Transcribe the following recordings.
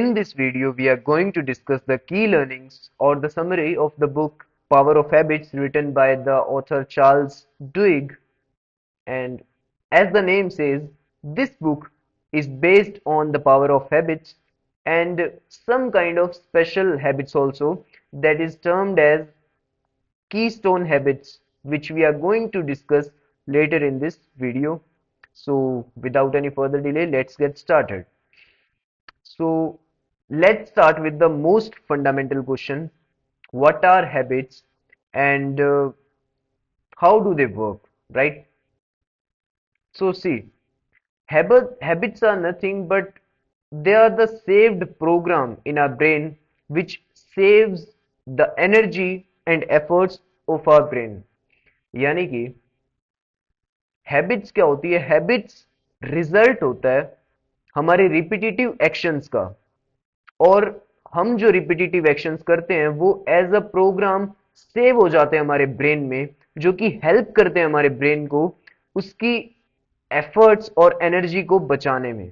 In this video, we are going to discuss the key learnings or the summary of the book Power of Habits written by the author Charles Duhigg. And as the name says, this book is based on the power of habits and some kind of special habits also that is termed as keystone habits, which we are going to discuss later in this video. So without any further delay, let's get started. So let's start with the most fundamental question. What are habits and how do they work, right? So see, habits are nothing but they are the saved program in our brain which saves the energy and efforts of our brain. यानी कि habits क्या होती है? Habits result होता है हमारे repetitive actions का, और हम जो रिपीटेटिव एक्शंस करते हैं वो एज अ प्रोग्राम सेव हो जाते हैं हमारे ब्रेन में, जो कि हेल्प करते हैं हमारे ब्रेन को उसकी एफर्ट्स और एनर्जी को बचाने में।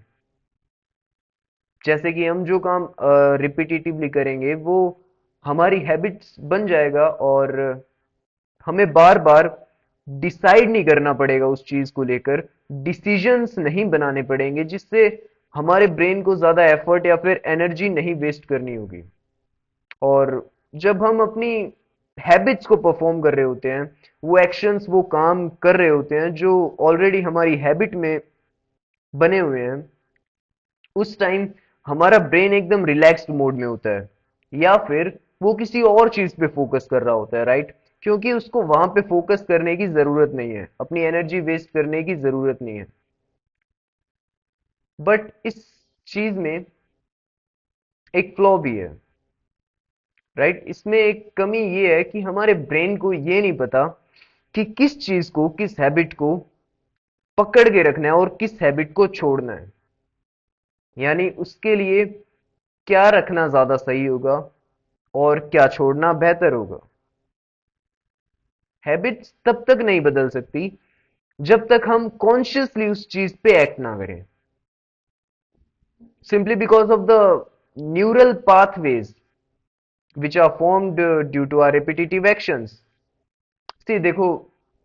जैसे कि हम जो काम रिपीटेटिवली करेंगे वो हमारी हैबिट्स बन जाएगा और हमें बार बार डिसाइड नहीं करना पड़ेगा उस चीज को लेकर, डिसीजंस नहीं बनाने पड़ेंगे जिससे हमारे ब्रेन को ज्यादा एफर्ट या फिर एनर्जी नहीं वेस्ट करनी होगी। और जब हम अपनी हैबिट्स को परफॉर्म कर रहे होते हैं, वो एक्शंस वो काम कर रहे होते हैं जो ऑलरेडी हमारी हैबिट में बने हुए हैं, उस टाइम हमारा ब्रेन एकदम रिलैक्स्ड मोड में होता है या फिर वो किसी और चीज पे फोकस कर रहा होता है, राइट? क्योंकि उसको वहां पे फोकस करने की जरूरत नहीं है, अपनी एनर्जी वेस्ट करने की जरूरत नहीं है। बट इस चीज में एक फ्लॉ भी है, राइट? इसमें एक कमी ये है कि हमारे ब्रेन को ये नहीं पता कि किस चीज को, किस हैबिट को पकड़ के रखना है और किस हैबिट को छोड़ना है। यानी उसके लिए क्या रखना ज्यादा सही होगा और क्या छोड़ना बेहतर होगा। हैबिट्स तब तक नहीं बदल सकती जब तक हम कॉन्शियसली उस चीज पे एक्ट ना करें, simply because of the neural pathways which are formed due to our repetitive actions. See, देखो,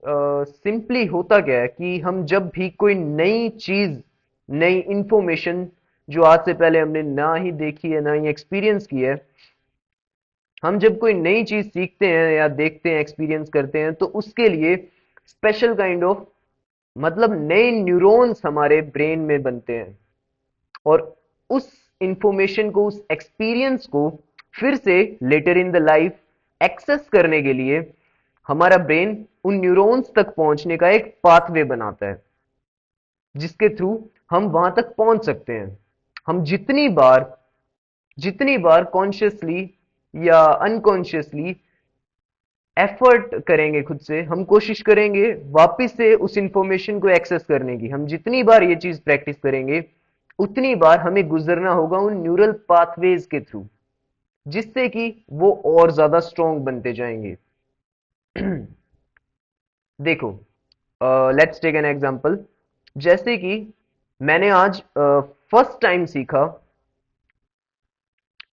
सिंपली होता क्या है कि हम जब भी कोई नई चीज, नई इंफॉर्मेशन जो आज से पहले हमने ना ही देखी है ना ही एक्सपीरियंस की है, हम जब कोई नई चीज सीखते हैं या देखते हैं, एक्सपीरियंस करते हैं, तो उसके लिए स्पेशल काइंड ऑफ, मतलब नए न्यूरॉन्स हमारे ब्रेन में बनते हैं, और उस इंफॉर्मेशन को, उस एक्सपीरियंस को फिर से later in the life access करने के लिए हमारा ब्रेन उन न्यूरॉन्स तक पहुंचने का एक पाथवे बनाता है जिसके थ्रू हम वहां तक पहुंच सकते हैं। हम जितनी बार कॉन्शियसली या अनकॉन्शियसली एफर्ट करेंगे, खुद से हम कोशिश करेंगे वापस से उस इंफॉर्मेशन को एक्सेस करने की, हम जितनी बार ये चीज प्रैक्टिस करेंगे उतनी बार हमें गुजरना होगा उन न्यूरल पाथवेज के थ्रू, जिससे कि वो और ज्यादा स्ट्रॉन्ग बनते जाएंगे। देखो, लेट्स टेक एन एग्जांपल। जैसे कि मैंने आज फर्स्ट टाइम सीखा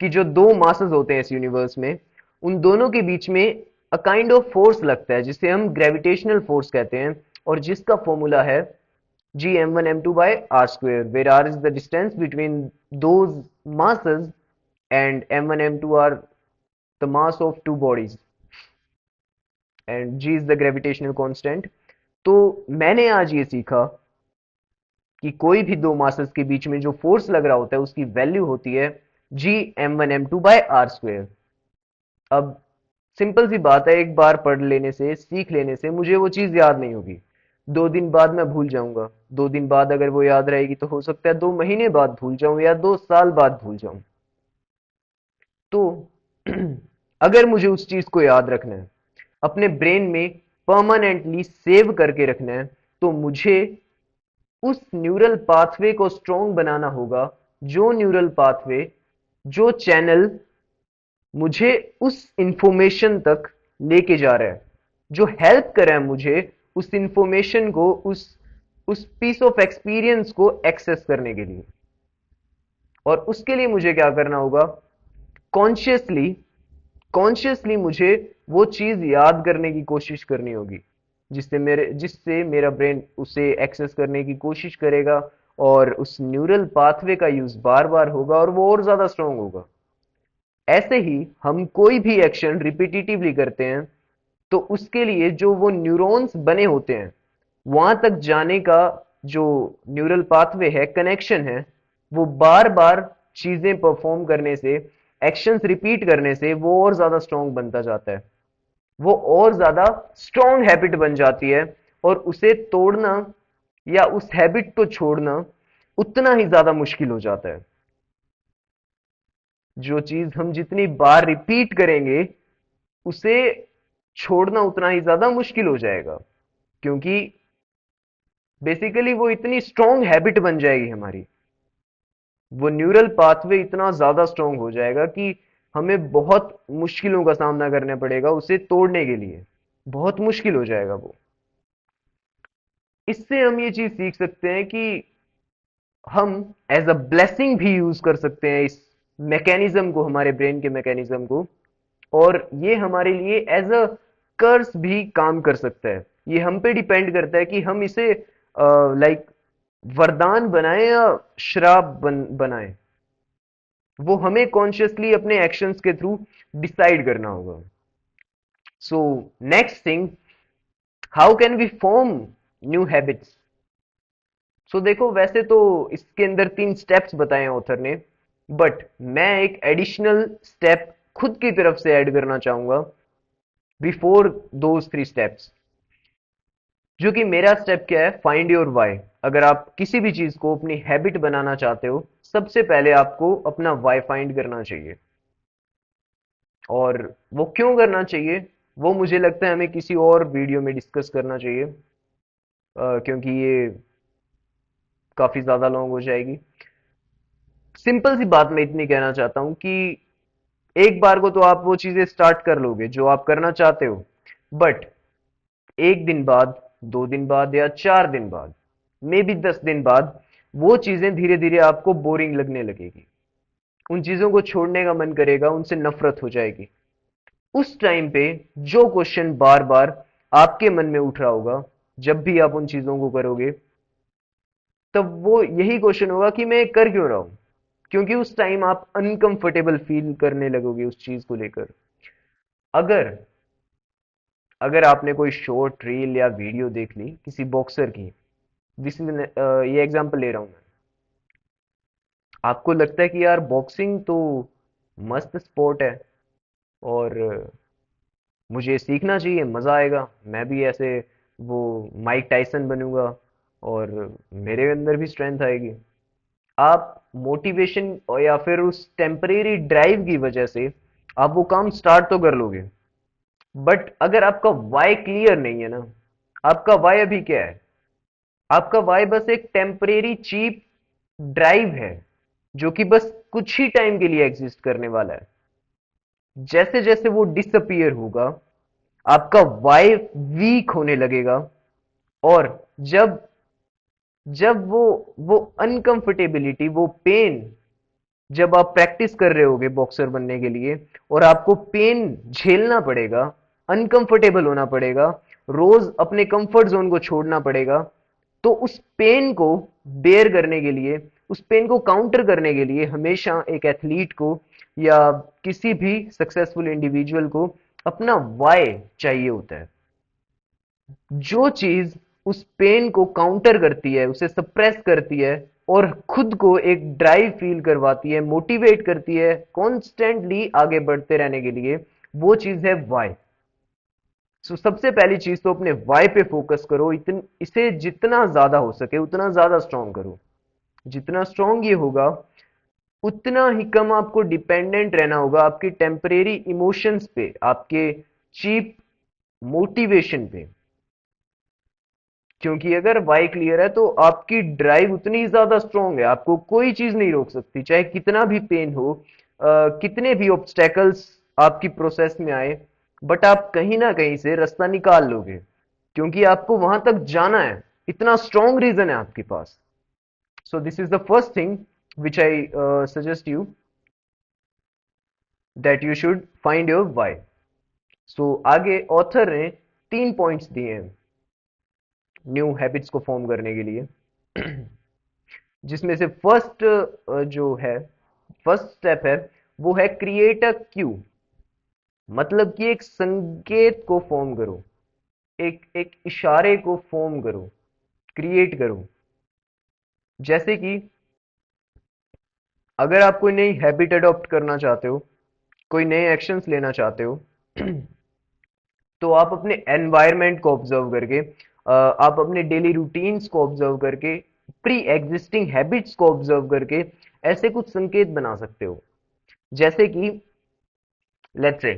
कि जो दो मासेस होते हैं इस यूनिवर्स में, उन दोनों के बीच में अ काइंड ऑफ फोर्स लगता है जिसे हम ग्रेविटेशनल फोर्स कहते हैं, और जिसका फॉर्मूला है gm1m2 by r square, where r is the distance between those masses and m1 m2 are the mass of two bodies and g is the gravitational constant. तो मैंने आज ये सीखा कि कोई भी दो मासेस के बीच में जो फोर्स लग रहा होता है उसकी वैल्यू होती है gm1m2 by r square. अब सिंपल सी बात है, एक बार पढ़ लेने से, सीख लेने से मुझे वो चीज याद नहीं होगी, 2 दिन बाद मैं भूल जाऊंगा, 2 दिन बाद अगर वो याद रहेगी तो हो सकता है 2 महीने बाद भूल जाऊं या 2 साल बाद भूल जाऊं। तो अगर मुझे उस चीज को याद रखना है, अपने ब्रेन में परमानेंटली सेव करके रखना है, तो मुझे उस न्यूरल पाथवे को स्ट्रॉन्ग बनाना होगा, जो न्यूरल पाथवे, जो चैनल मुझे उस इंफॉर्मेशन तक लेके जा रहा है, जो हेल्प कर रहा है मुझे उस इंफॉर्मेशन को, उस पीस ऑफ एक्सपीरियंस को एक्सेस करने के लिए। और उसके लिए मुझे क्या करना होगा? कॉन्शियसली कॉन्शियसली मुझे वो चीज याद करने की कोशिश करनी होगी, जिससे मेरा ब्रेन उसे एक्सेस करने की कोशिश करेगा, और उस न्यूरल पाथवे का यूज बार बार होगा और वो और ज्यादा स्ट्रांग होगा। ऐसे ही हम कोई भी एक्शन रिपीटिटिवली करते हैं, तो उसके लिए जो वो न्यूरॉन्स बने होते हैं, वहां तक जाने का जो न्यूरल पाथवे है, कनेक्शन है, वो बार बार चीजें परफॉर्म करने से, एक्शंस रिपीट करने से वो और ज्यादा स्ट्रांग बनता जाता है। वो और ज्यादा स्ट्रांग हैबिट बन जाती है, और उसे तोड़ना या उस हैबिट को छोड़ना उतना ही ज्यादा मुश्किल हो जाता है। जो चीज हम जितनी बार रिपीट करेंगे, उसे छोड़ना उतना ही ज्यादा मुश्किल हो जाएगा, क्योंकि बेसिकली वो इतनी स्ट्रांग हैबिट बन जाएगी हमारी। वो न्यूरल पाथवे इतना ज्यादा स्ट्रांग हो जाएगा कि हमें बहुत मुश्किलों का सामना करना पड़ेगा उसे तोड़ने के लिए। बहुत मुश्किल हो जाएगा वो। इससे हम ये चीज सीख सकते हैं कि हम एज अ ब्लेसिंग भी यूज कर सकते हैं इस मैकेनिज्म को, हमारे ब्रेन के मैकेनिज्म को, और ये हमारे लिए एज अ कर्स भी काम कर सकता है। ये हम पे डिपेंड करता है कि हम इसे लाइक वरदान बनाएं या श्राप बनाएं। वो हमें कॉन्शियसली अपने एक्शंस के थ्रू डिसाइड करना होगा। So next thing, how can we form new habits? So देखो, वैसे तो इसके अंदर 3 स्टेप्स बताए हैं ऑथर ने, बट मैं एक एडिशनल स्टेप खुद की तरफ से ऐड करना चाहूंगा बिफोर दोज 3 स्टेप्स। जो कि मेरा स्टेप क्या है? Find your why. अगर आप किसी भी चीज को अपनी हैबिट बनाना चाहते हो, सबसे पहले आपको अपना वाई फाइंड करना चाहिए। और वो क्यों करना चाहिए, वो मुझे लगता है हमें किसी और वीडियो में डिस्कस करना चाहिए, क्योंकि ये काफी ज्यादा लॉन्ग हो जाएगी। सिंपल सी बात मैं इतनी कहना चाहता हूं कि एक बार को तो आप वो चीजें स्टार्ट कर लोगे जो आप करना चाहते हो, बट 1 दिन बाद, 2 दिन बाद, या 4 दिन बाद, मे बी 10 दिन बाद, वो चीजें धीरे धीरे आपको बोरिंग लगने लगेगी। उन चीजों को छोड़ने का मन करेगा, उनसे नफरत हो जाएगी। उस टाइम पे जो क्वेश्चन बार बार आपके मन में उठ रहा होगा, जब भी आप उन चीजों को करोगे, तब वो यही क्वेश्चन होगा कि मैं कर क्यों रहा हूं। क्योंकि उस टाइम आप अनकंफर्टेबल फील करने लगोगे उस चीज को लेकर। अगर अगर आपने कोई शॉर्ट रील या वीडियो देख ली किसी बॉक्सर की, दिस इज ये एग्जांपल ले रहा हूं मैं, आपको लगता है कि यार बॉक्सिंग तो मस्त स्पोर्ट है, और मुझे सीखना चाहिए, मजा आएगा, मैं भी ऐसे वो माइक टाइसन बनूंगा, और मेरे अंदर भी स्ट्रेंथ आएगी। आप मोटिवेशन और या फिर उस टेम्परेरी ड्राइव की वजह से आप वो काम स्टार्ट तो कर लोगे, बट अगर आपका वाई क्लियर नहीं है ना, आपका वाई अभी क्या है? आपका वाई बस एक टेम्परेरी चीप ड्राइव है, जो कि बस कुछ ही टाइम के लिए एग्जिस्ट करने वाला है। जैसे जैसे वो डिसअपियर होगा, आपका वाई वीक होने लगेगा, और जब जब वो अनकंफर्टेबिलिटी, वो पेन, जब आप प्रैक्टिस कर रहे होगे बॉक्सर बनने के लिए, और आपको पेन झेलना पड़ेगा, अनकंफर्टेबल होना पड़ेगा, रोज अपने कंफर्ट जोन को छोड़ना पड़ेगा, तो उस पेन को बेयर करने के लिए, उस पेन को काउंटर करने के लिए, हमेशा एक एथलीट को या किसी भी सक्सेसफुल इंडिविजुअल को अपना वाई चाहिए होता है। जो चीज उस पेन को काउंटर करती है, उसे सप्रेस करती है, और खुद को एक ड्राइव फील करवाती है, मोटिवेट करती है कॉन्स्टेंटली आगे बढ़ते रहने के लिए, वो चीज है वाई। सो सबसे पहली चीज तो अपने वाई पे फोकस करो। इसे जितना ज्यादा हो सके उतना ज्यादा स्ट्रांग करो। जितना स्ट्रांग ये होगा, उतना ही कम आपको डिपेंडेंट रहना होगा आपके टेम्परेरी इमोशंस पे, आपके चीप मोटिवेशन पे। क्योंकि अगर वाई क्लियर है, तो आपकी ड्राइव उतनी ज्यादा स्ट्रांग है, आपको कोई चीज नहीं रोक सकती, चाहे कितना भी पेन हो, कितने भी ऑब्स्टेकल्स आपकी प्रोसेस में आए, बट आप कहीं ना कहीं से रास्ता निकाल लोगे, क्योंकि आपको वहां तक जाना है। इतना स्ट्रांग रीजन है आपके पास। So this is the first thing, which I suggest you that you should find your why. So आगे ऑथर ने 3 पॉइंट्स दिए हैं न्यू हैबिट्स को फॉर्म करने के लिए, जिसमें से फर्स्ट जो है, फर्स्ट स्टेप है, वो है क्रिएट अ क्यू। मतलब कि एक संकेत को फॉर्म करो, एक एक इशारे को फॉर्म करो, क्रिएट करो। जैसे कि अगर आप कोई नई हैबिट अडॉप्ट करना चाहते हो, कोई नए एक्शंस लेना चाहते हो, तो आप अपने एनवायरनमेंट को ऑब्जर्व करके, आप अपने डेली रूटीन्स को ऑब्जर्व करके, प्री एग्जिस्टिंग हैबिट्स को ऑब्जर्व करके ऐसे कुछ संकेत बना सकते हो। जैसे कि लेट्स से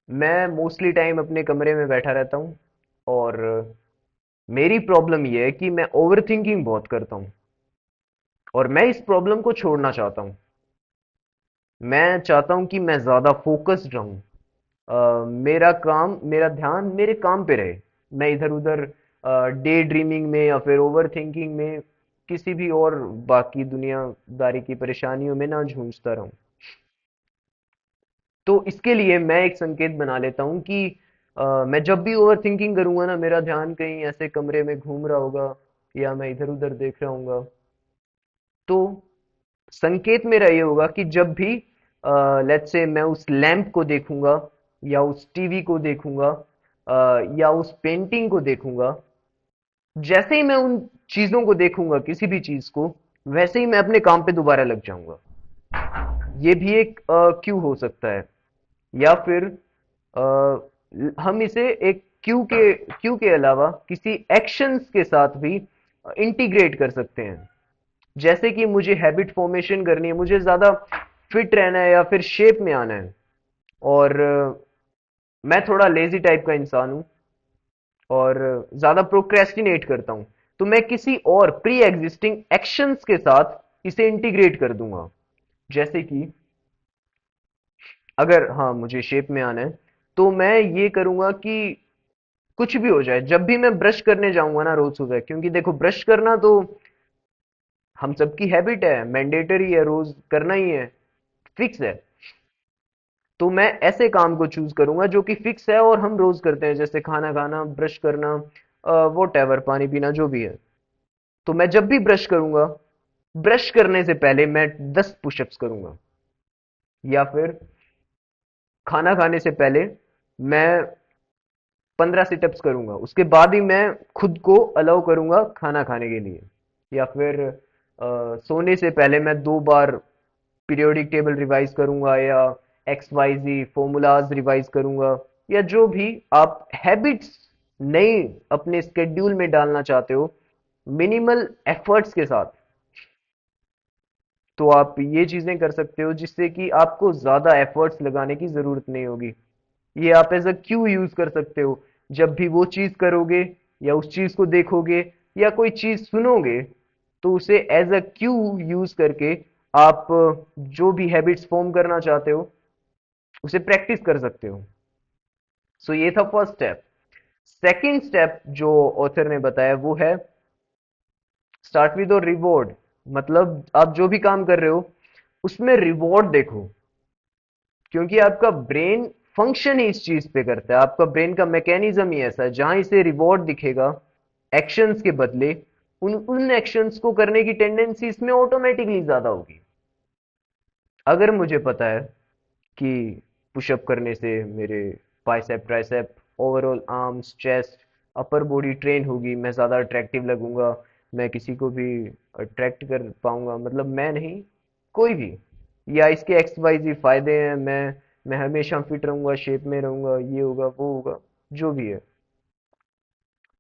मैं मोस्टली टाइम अपने कमरे में बैठा रहता हूँ, और मेरी प्रॉब्लम यह है कि मैं ओवर थिंकिंग बहुत करता हूँ, और मैं इस प्रॉब्लम को छोड़ना चाहता हूँ। मैं चाहता हूँ कि मैं ज़्यादा फोकस्ड रहूँ, मेरा काम, मेरा ध्यान मेरे काम पे रहे, मैं इधर उधर डे ड्रीमिंग में या फिर ओवर थिंकिंग में, किसी भी और बाकी दुनियादारी की परेशानियों में ना झूझता रहूं। तो इसके लिए मैं एक संकेत बना लेता हूँ कि मैं जब भी ओवर थिंकिंग करूंगा ना, मेरा ध्यान कहीं ऐसे कमरे में घूम रहा होगा, या मैं इधर उधर देख रहा हूँ, तो संकेत मेरा ये होगा कि जब भी लेट्स से मैं उस लैंप को देखूंगा, या उस टीवी को देखूंगा, या उस पेंटिंग को देखूंगा, जैसे ही मैं उन चीजों को देखूंगा, किसी भी चीज को, वैसे ही मैं अपने काम पे दोबारा लग जाऊंगा। ये भी एक क्यू हो सकता है। या फिर हम इसे एक क्यू के अलावा किसी एक्शंस के साथ भी इंटीग्रेट कर सकते हैं। जैसे कि मुझे हैबिट फॉर्मेशन करनी है, मुझे ज्यादा फिट रहना है या फिर शेप में आना है, और मैं थोड़ा लेजी टाइप का इंसान हूं, और ज्यादा प्रोक्रेस्टिनेट करता हूं, तो मैं किसी और प्री एग्जिस्टिंग एक्शंस के साथ इसे इंटीग्रेट कर दूंगा। जैसे कि अगर हाँ मुझे शेप में आना है, तो मैं ये करूंगा कि कुछ भी हो जाए, जब भी मैं ब्रश करने जाऊंगा ना रोज सुबह, क्योंकि देखो ब्रश करना तो हम सबकी हैबिट है, मैंडेटरी है, रोज करना ही है, फिक्स है। तो मैं ऐसे काम को चूज करूंगा जो कि फिक्स है और हम रोज करते हैं, जैसे खाना खाना, ब्रश करना, वोट एवर, पानी पीना, जो भी है। तो मैं जब भी ब्रश करूंगा, ब्रश करने से पहले मैं 10 पुशअप्स करूंगा, या फिर खाना खाने से पहले मैं 15 सिटअप्स करूंगा, उसके बाद ही मैं खुद को अलाउ करूंगा खाना खाने के लिए। या फिर सोने से पहले मैं 2 बार पीरियोडिक टेबल रिवाइज करूंगा, या XYZ फॉर्मूलाज रिवाइज करूंगा, या जो भी आप हैबिट्स नई अपने स्केड्यूल में डालना चाहते हो, मिनिमल एफर्ट्स के साथ, तो आप ये चीजें कर सकते हो जिससे कि आपको ज्यादा एफर्ट्स लगाने की जरूरत नहीं होगी। ये आप एज अ क्यू यूज कर सकते हो। जब भी वो चीज करोगे, या उस चीज को देखोगे, या कोई चीज सुनोगे, तो उसे एज अ क्यू यूज करके आप जो भी हैबिट्स फॉर्म करना चाहते हो, उसे प्रैक्टिस कर सकते हो। सो ये था फर्स्ट स्टेप। सेकंड स्टेप जो ऑथर ने बताया वो है स्टार्ट विद और रिवॉर्ड। मतलब आप जो भी काम कर रहे हो, उसमें रिवॉर्ड देखो, क्योंकि आपका ब्रेन फंक्शन ही इस चीज पे करता है। आपका ब्रेन का मैकेनिज्म ही ऐसा है, जहां इसे रिवॉर्ड दिखेगा एक्शंस के बदले, उन उन एक्शंस को करने की टेंडेंसी इसमें ऑटोमेटिकली ज्यादा होगी। अगर मुझे पता है कि पुशअप करने से मेरे bicep, tricep, overall arms, chest, upper body train होगी, मैं ज़्यादा अट्रैक्टिव लगूंगा, मैं किसी को भी अट्रैक्ट कर पाऊंगा, मतलब मैं नहीं, कोई भी, या इसके XYZ फायदे हैं, मैं हमेशा फिट रहूंगा, शेप में रहूंगा, ये होगा वो होगा, जो भी है,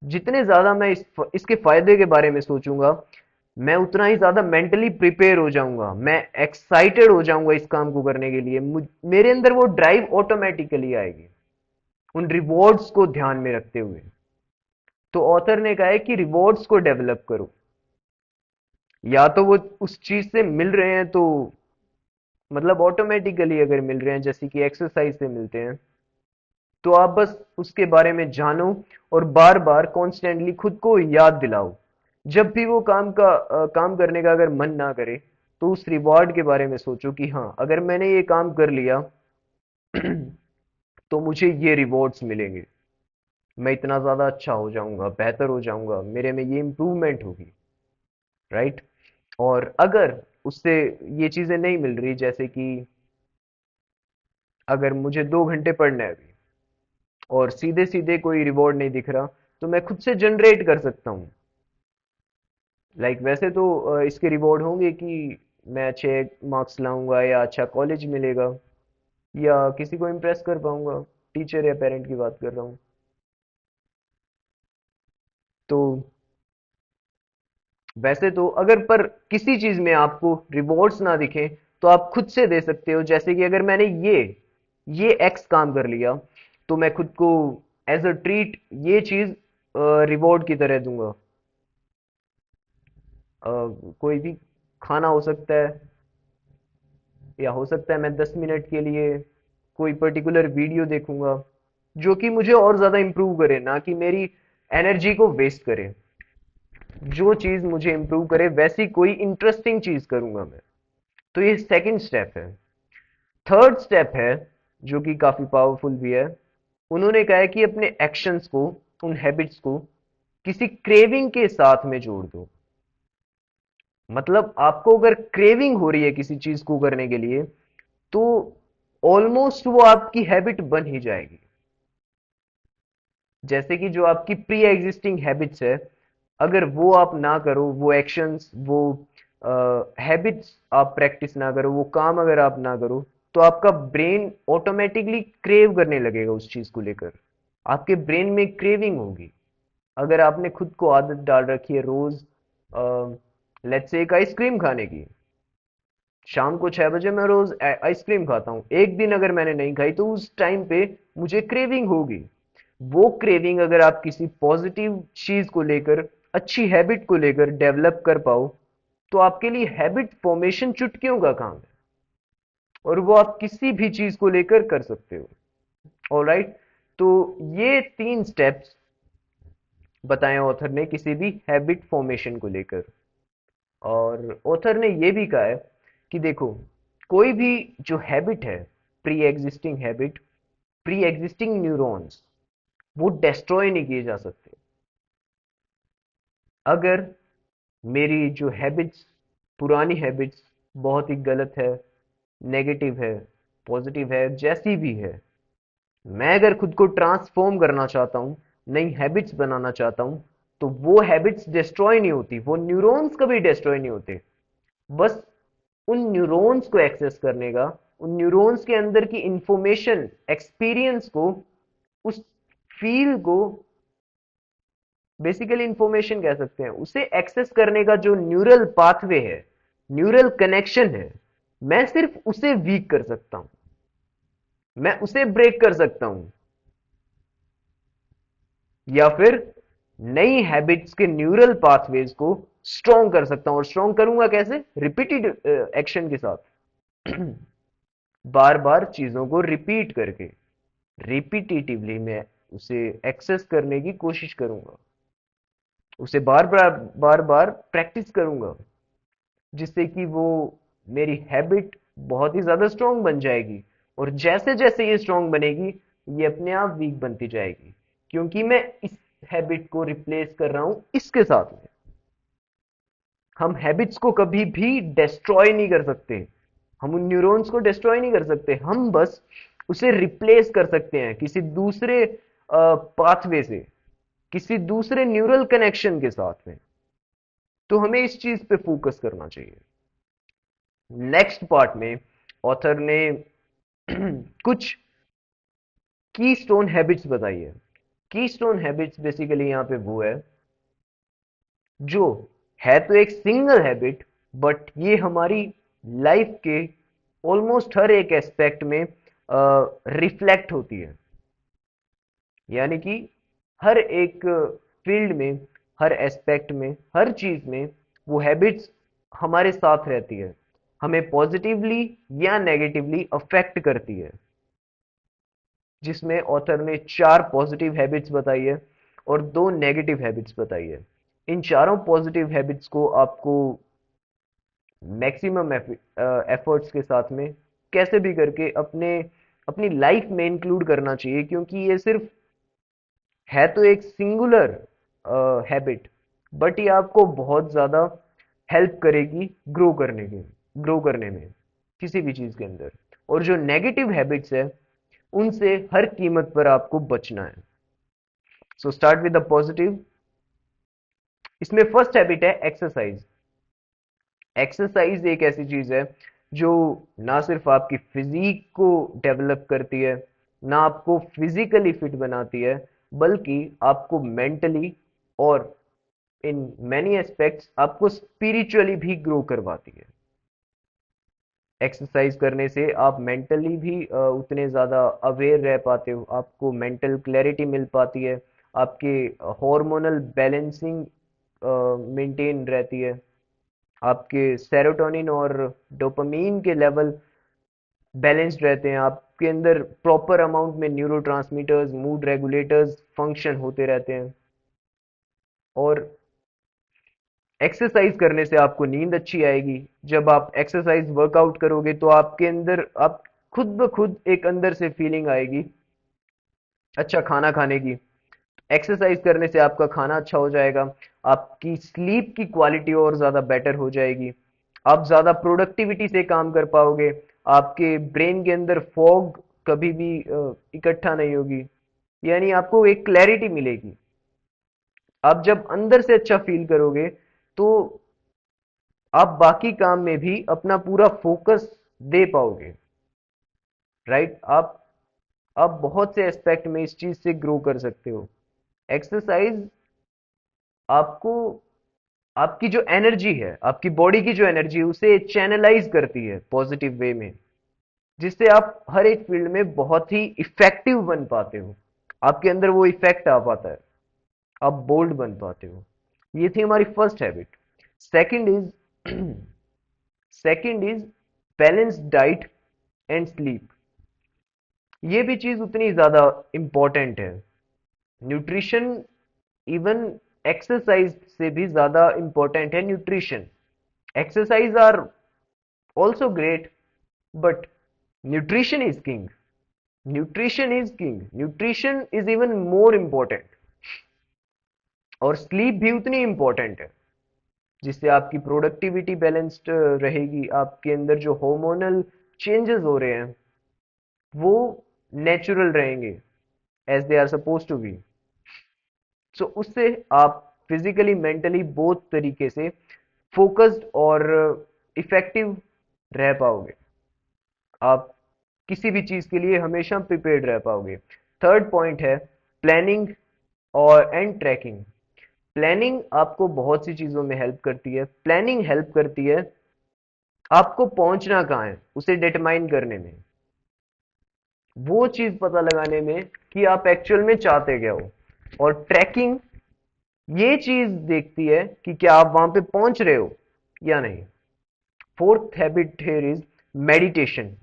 जितने ज्यादा मैं इसके फायदे के बारे में सोचूंगा, मैं उतना ही ज्यादा मेंटली प्रिपेयर हो जाऊंगा, मैं एक्साइटेड हो जाऊंगा इस काम को करने के लिए, मेरे अंदर वो ड्राइव ऑटोमेटिकली आएगी, उन रिवॉर्ड्स को ध्यान में रखते हुए। तो ऑथर ने कहा है कि रिवॉर्ड्स को डेवलप करो, या तो वो उस चीज से मिल रहे हैं तो, मतलब ऑटोमेटिकली अगर मिल रहे हैं, जैसे कि एक्सरसाइज से मिलते हैं, तो आप बस उसके बारे में जानो, और बार बार कॉन्स्टेंटली खुद को याद दिलाओ जब भी वो काम करने का अगर मन ना करे, तो उस रिवॉर्ड के बारे में सोचो कि हाँ, अगर मैंने ये काम कर लिया तो मुझे ये रिवॉर्ड्स मिलेंगे, मैं इतना ज्यादा अच्छा हो जाऊंगा, बेहतर हो जाऊंगा, मेरे में ये इम्प्रूवमेंट होगी, राइट। और अगर उससे ये चीजें नहीं मिल रही, जैसे कि अगर मुझे 2 घंटे पढ़ना है अभी और सीधे सीधे कोई रिवॉर्ड नहीं दिख रहा, तो मैं खुद से जनरेट कर सकता हूँ। वैसे तो इसके रिवॉर्ड होंगे कि मैं अच्छे मार्क्स लाऊंगा या अच्छा कॉलेज मिलेगा या किसी को इम्प्रेस कर पाऊंगा, टीचर या पेरेंट की बात कर रहा हूँ। तो वैसे तो अगर पर किसी चीज में आपको रिवॉर्ड्स ना दिखे, तो आप खुद से दे सकते हो। जैसे कि अगर मैंने ये एक्स काम कर लिया, तो मैं खुद को एज अ ट्रीट ये चीज रिवॉर्ड की तरह दूंगा। कोई भी खाना हो सकता है, या हो सकता है मैं 10 मिनट के लिए कोई पर्टिकुलर वीडियो देखूंगा जो कि मुझे और ज्यादा इंप्रूव करे, ना कि मेरी एनर्जी को वेस्ट करे। जो चीज मुझे इंप्रूव करे वैसी कोई इंटरेस्टिंग चीज करूंगा मैं। तो ये सेकंड स्टेप है। थर्ड स्टेप है, जो कि काफी पावरफुल भी है। उन्होंने कहा है कि अपने एक्शंस को, उन हैबिट्स को किसी क्रेविंग के साथ में जोड़ दो। मतलब आपको अगर क्रेविंग हो रही है किसी चीज को करने के लिए, तो ऑलमोस्ट वो आपकी हैबिट बन ही जाएगी। जैसे कि जो आपकी प्री एग्जिस्टिंग हैबिट्स है, अगर वो आप ना करो, वो एक्शंस, वो हैबिट्स आप प्रैक्टिस ना करो, वो काम अगर आप ना करो, तो आपका ब्रेन ऑटोमेटिकली क्रेव करने लगेगा उस चीज को लेकर। आपके ब्रेन में क्रेविंग होगी। अगर आपने खुद को आदत डाल रखी है रोज लेट्स से एक आइसक्रीम खाने की, शाम को 6 बजे मैं रोज आइसक्रीम खाता हूँ, एक दिन अगर मैंने नहीं खाई तो उस टाइम पे मुझे क्रेविंग होगी। वो क्रेविंग अगर आप किसी पॉजिटिव चीज को लेकर, अच्छी हैबिट को लेकर डेवलप कर पाओ, तो आपके लिए हैबिट फॉर्मेशन चुटकियों का काम है, और वो आप किसी भी चीज को लेकर कर सकते हो। ऑलराइट। तो ये 3 स्टेप्स बताएं ऑथर ने किसी भी हैबिट फॉर्मेशन को लेकर। और ऑथर ने ये भी कहा है कि देखो, कोई भी जो हैबिट है, pre existing habit, pre existing neurons, वो डिस्ट्रॉय नहीं किए जा सकते। अगर मेरी जो हैबिट्स, पुरानी हैबिट्स बहुत ही गलत है, नेगेटिव है, पॉजिटिव है, जैसी भी है, मैं अगर खुद को ट्रांसफॉर्म करना चाहता हूं, नई हैबिट्स बनाना चाहता हूं, तो वो हैबिट्स डिस्ट्रॉय नहीं होती, वो न्यूरॉन्स कभी डिस्ट्रॉय नहीं होते। बस उन न्यूरॉन्स को एक्सेस करने का, उन न्यूरॉन्स के अंदर की इंफॉर्मेशन, एक्सपीरियंस को, उस फील को, बेसिकली इंफॉर्मेशन कह सकते हैं, उसे एक्सेस करने का जो न्यूरल पाथवे है, न्यूरल कनेक्शन है, मैं सिर्फ उसे वीक कर सकता हूं, मैं उसे ब्रेक कर सकता हूं, या फिर नई हैबिट्स के न्यूरल पाथवेज को स्ट्रॉन्ग कर सकता हूं। और स्ट्रॉन्ग करूंगा कैसे? रिपीटेड एक्शन के साथ, बार बार चीजों को रिपीट करके, रिपीटेटिवली मैं उसे एक्सेस करने की कोशिश करूंगा, उसे बार बार प्रैक्टिस करूंगा, जिससे कि वो मेरी हैबिट बहुत ही ज्यादा स्ट्रांग बन जाएगी। और जैसे जैसे ये स्ट्रांग बनेगी, ये अपने आप वीक बनती जाएगी, क्योंकि मैं इस हैबिट को रिप्लेस कर रहा हूं इसके साथ में। हम हैबिट्स को कभी भी डिस्ट्रॉय नहीं कर सकते, हम उन न्यूरॉन्स को डिस्ट्रॉय नहीं कर सकते, हम बस उसे रिप्लेस कर सकते हैं किसी दूसरे पाथवे से, किसी दूसरे न्यूरल कनेक्शन के साथ में। तो हमें इस चीज पे फोकस करना चाहिए। नेक्स्ट पार्ट में ऑथर ने कुछ की स्टोन हैबिट्स बताई है। की स्टोन हैबिट्स बेसिकली यहां पे वो है, जो है तो एक सिंगल हैबिट, बट ये हमारी लाइफ के ऑलमोस्ट हर एक एस्पेक्ट में रिफ्लेक्ट होती है। यानी कि हर एक फील्ड में, हर एस्पेक्ट में, हर चीज में वो हैबिट्स हमारे साथ रहती है, हमें पॉजिटिवली या नेगेटिवली अफेक्ट करती है। जिसमें ऑथर ने 4 पॉजिटिव हैबिट्स बताई है और 2 नेगेटिव हैबिट्स बताई है। इन चारों पॉजिटिव हैबिट्स को आपको मैक्सिमम एफर्ट्स के साथ में कैसे भी करके अपने अपनी लाइफ में इंक्लूड करना चाहिए, क्योंकि ये सिर्फ है तो एक सिंगुलर हैबिट, बट ये आपको बहुत ज़्यादा हेल्प करेगी ग्रो करने में किसी भी चीज़ के अंदर। और जो नेगेटिव हैबिट्स है उनसे हर कीमत पर आपको बचना है। So start with the positive. इसमें फर्स्ट हैबिट है एक्सरसाइज। एक्सरसाइज एक ऐसी चीज है जो ना सिर्फ आपकी फिजिक को डेवलप करती है, ना आपको फिजिकली फिट बनाती है, बल्कि आपको मेंटली और इन मैनी एस्पेक्ट्स आपको स्पिरिचुअली भी ग्रो करवाती है। एक्सरसाइज करने से आप मेंटली भी उतने ज़्यादा अवेयर रह पाते हो, आपको मेंटल क्लैरिटी मिल पाती है, आपके हार्मोनल बैलेंसिंग मेंटेन रहती है, आपके सेरोटोनिन और डोपामीन के लेवल बैलेंस्ड रहते हैं, आपके अंदर प्रॉपर अमाउंट में न्यूरोट्रांसमीटर्स मूड रेगुलेटर्स फंक्शन होते रहते हैं। और एक्सरसाइज करने से आपको नींद अच्छी आएगी। जब आप एक्सरसाइज वर्कआउट करोगे तो आपके अंदर आप खुद ब खुद एक अंदर से फीलिंग आएगी अच्छा खाना खाने की। एक्सरसाइज करने से आपका खाना अच्छा हो जाएगा, आपकी स्लीप की क्वालिटी और ज़्यादा बेटर हो जाएगी, आप ज़्यादा प्रोडक्टिविटी से काम कर पाओगे, आपके ब्रेन के अंदर फॉग कभी भी इकट्ठा नहीं होगी, यानी आपको एक क्लैरिटी मिलेगी। आप जब अंदर से अच्छा फील करोगे तो आप बाकी काम में भी अपना पूरा फोकस दे पाओगे। राइट? आप बहुत से एस्पेक्ट में इस चीज से ग्रो कर सकते हो। एक्सरसाइज आपको आपकी जो एनर्जी है, आपकी बॉडी की जो एनर्जी है उसे चैनलाइज करती है पॉजिटिव वे में, जिससे आप हर एक फील्ड में बहुत ही इफेक्टिव बन पाते हो। आपके अंदर वो इफेक्ट आ पाता है, आप बोल्ड बन पाते हो। ये थी हमारी first habit. Second is second is balance diet and sleep. ये भी चीज उतनी ज्यादा इंपॉर्टेंट है। न्यूट्रिशन इवन एक्सरसाइज से भी ज्यादा इंपॉर्टेंट है nutrition. Exercise are also great, but nutrition is king. Nutrition is king, nutrition is even more important. और स्लीप भी उतनी इंपॉर्टेंट है, जिससे आपकी प्रोडक्टिविटी बैलेंस्ड रहेगी, आपके अंदर जो हार्मोनल चेंजेस हो रहे हैं वो नेचुरल रहेंगे, as they are suppose to be. So उससे आप फिजिकली मेंटली बोथ तरीके से फोकस्ड और इफेक्टिव रह पाओगे। आप किसी भी चीज के लिए हमेशा प्रिपेयर्ड रह पाओगे। थर्ड पॉइंट है प्लानिंग और एंड ट्रैकिंग। प्लानिंग आपको बहुत सी चीजों में हेल्प करती है। प्लानिंग हेल्प करती है आपको पहुंचना कहाँ है उसे डिटरमाइन करने में, वो चीज पता लगाने में कि आप एक्चुअल में चाहते क्या हो। और ट्रैकिंग ये चीज देखती है कि क्या आप वहां पे पहुंच रहे हो या नहीं। Fourth habit here is meditation.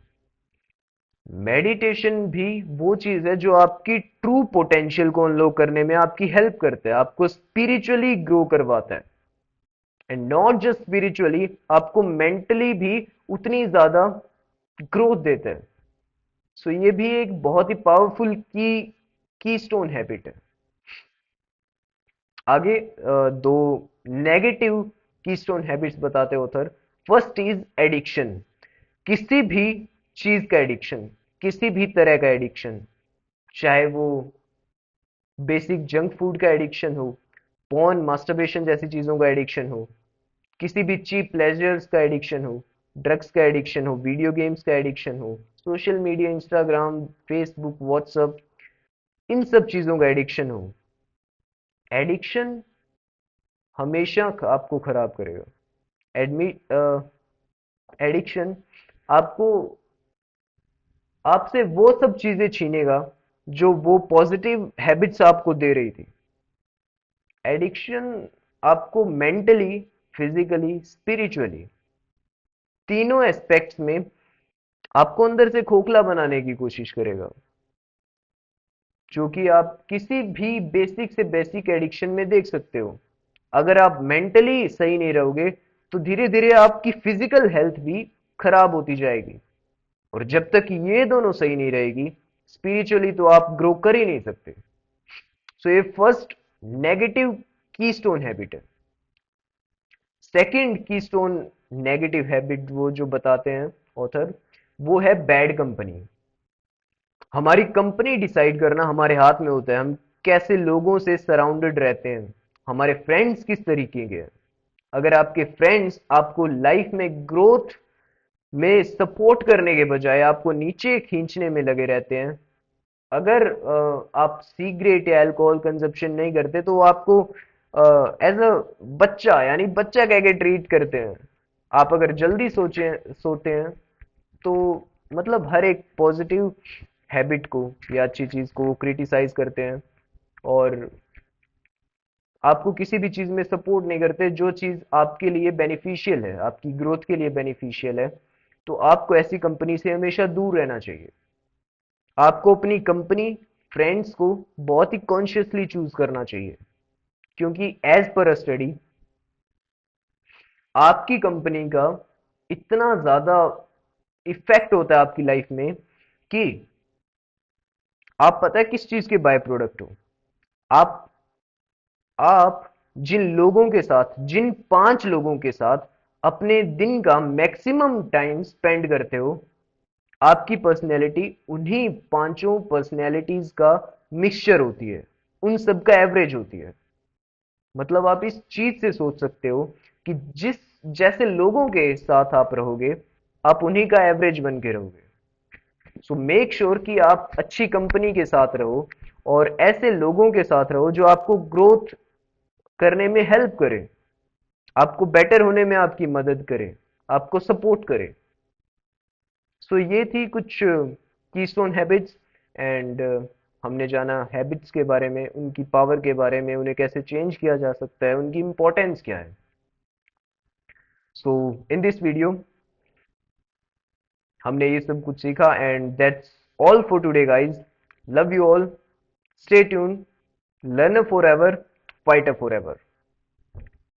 Meditation भी वो चीज है जो आपकी ट्रू पोटेंशियल को अनलॉक करने में आपकी हेल्प करता है, आपको स्पिरिचुअली ग्रो करवाता है। एंड नॉट जस्ट स्पिरिचुअली, आपको मेंटली भी उतनी ज्यादा ग्रोथ देता है। सो ये भी एक बहुत ही पावरफुल की स्टोन हैबिट है। आगे दो नेगेटिव कीस्टोन हैबिट्स बताते हो ऑथर। First is addiction. किसी भी चीज का एडिक्शन, किसी भी तरह का एडिक्शन, चाहे वो बेसिक जंक फूड का एडिक्शन हो, पॉर्न मास्टरबेशन जैसी चीजों का एडिक्शन हो, किसी भी चीप प्लेजर्स का एडिक्शन हो, ड्रग्स का एडिक्शन हो, वीडियो गेम्स का एडिक्शन हो, social media Instagram Facebook WhatsApp इन सब चीजों का एडिक्शन हो, एडिक्शन हमेशा आपको खराब करेगा। एडमिट एडिक्शन आपको आपसे वो सब चीजें छीनेगा जो वो पॉजिटिव हैबिट्स आपको दे रही थी। एडिक्शन आपको मेंटली, फिजिकली, स्पिरिचुअली तीनों एस्पेक्ट्स में आपको अंदर से खोखला बनाने की कोशिश करेगा, जो कि आप किसी भी बेसिक से बेसिक एडिक्शन में देख सकते हो। अगर आप मेंटली सही नहीं रहोगे तो धीरे धीरे आपकी फिजिकल हेल्थ भी खराब होती जाएगी, और जब तक ये दोनों सही नहीं रहेगी स्पिरिचुअली तो आप ग्रो कर ही नहीं सकते। सो ये फर्स्ट नेगेटिव कीस्टोन हैबिट है। सेकंड कीस्टोन नेगेटिव हैबिट वो जो बताते हैं ऑथर, वो है बैड कंपनी। हमारी कंपनी डिसाइड करना हमारे हाथ में होता है, हम कैसे लोगों से सराउंडेड रहते हैं, हमारे फ्रेंड्स किस तरीके के हैं। अगर आपके फ्रेंड्स आपको लाइफ में ग्रोथ में सपोर्ट करने के बजाय आपको नीचे खींचने में लगे रहते हैं, अगर आप सिगरेट या अल्कोहल कंजप्शन नहीं करते तो वो आपको एज अ बच्चा यानी बच्चा कह के ट्रीट करते हैं। आप अगर जल्दी सोते हैं तो मतलब हर एक पॉजिटिव हैबिट को या अच्छी चीज को क्रिटिसाइज करते हैं, और आपको किसी भी चीज में सपोर्ट नहीं करते जो चीज आपके लिए बेनिफिशियल है, आपकी ग्रोथ के लिए बेनिफिशियल है। तो आपको ऐसी कंपनी से हमेशा दूर रहना चाहिए। आपको अपनी कंपनी फ्रेंड्स को बहुत ही कॉन्शियसली चूज करना चाहिए, क्योंकि एज पर अ स्टडी आपकी कंपनी का इतना ज्यादा इफेक्ट होता है आपकी लाइफ में कि आप पता है किस चीज के बाय प्रोडक्ट हो। आप आप जिन 5 लोगों के साथ अपने दिन का मैक्सिमम टाइम स्पेंड करते हो, आपकी पर्सनैलिटी उन्हीं 5 पर्सनैलिटीज का मिक्सचर होती है, उन सब का एवरेज होती है। मतलब आप इस चीज से सोच सकते हो कि जिस जैसे लोगों के साथ आप रहोगे, आप उन्हीं का एवरेज बन के रहोगे। सो मेक श्योर कि आप अच्छी कंपनी के साथ रहो और ऐसे लोगों के साथ रहो जो आपको ग्रोथ करने में हेल्प करे, आपको बेटर होने में आपकी मदद करे, आपको सपोर्ट करे। सो ये थी कुछ कीस्टोन हैबिट्स, एंड हमने जाना हैबिट्स के बारे में, उनकी पावर के बारे में, उन्हें कैसे चेंज किया जा सकता है, उनकी इंपॉर्टेंस क्या है। सो इन दिस वीडियो हमने ये सब कुछ सीखा, and that's all for today guys. Love you all, stay tune, learn for ever, fight for ever.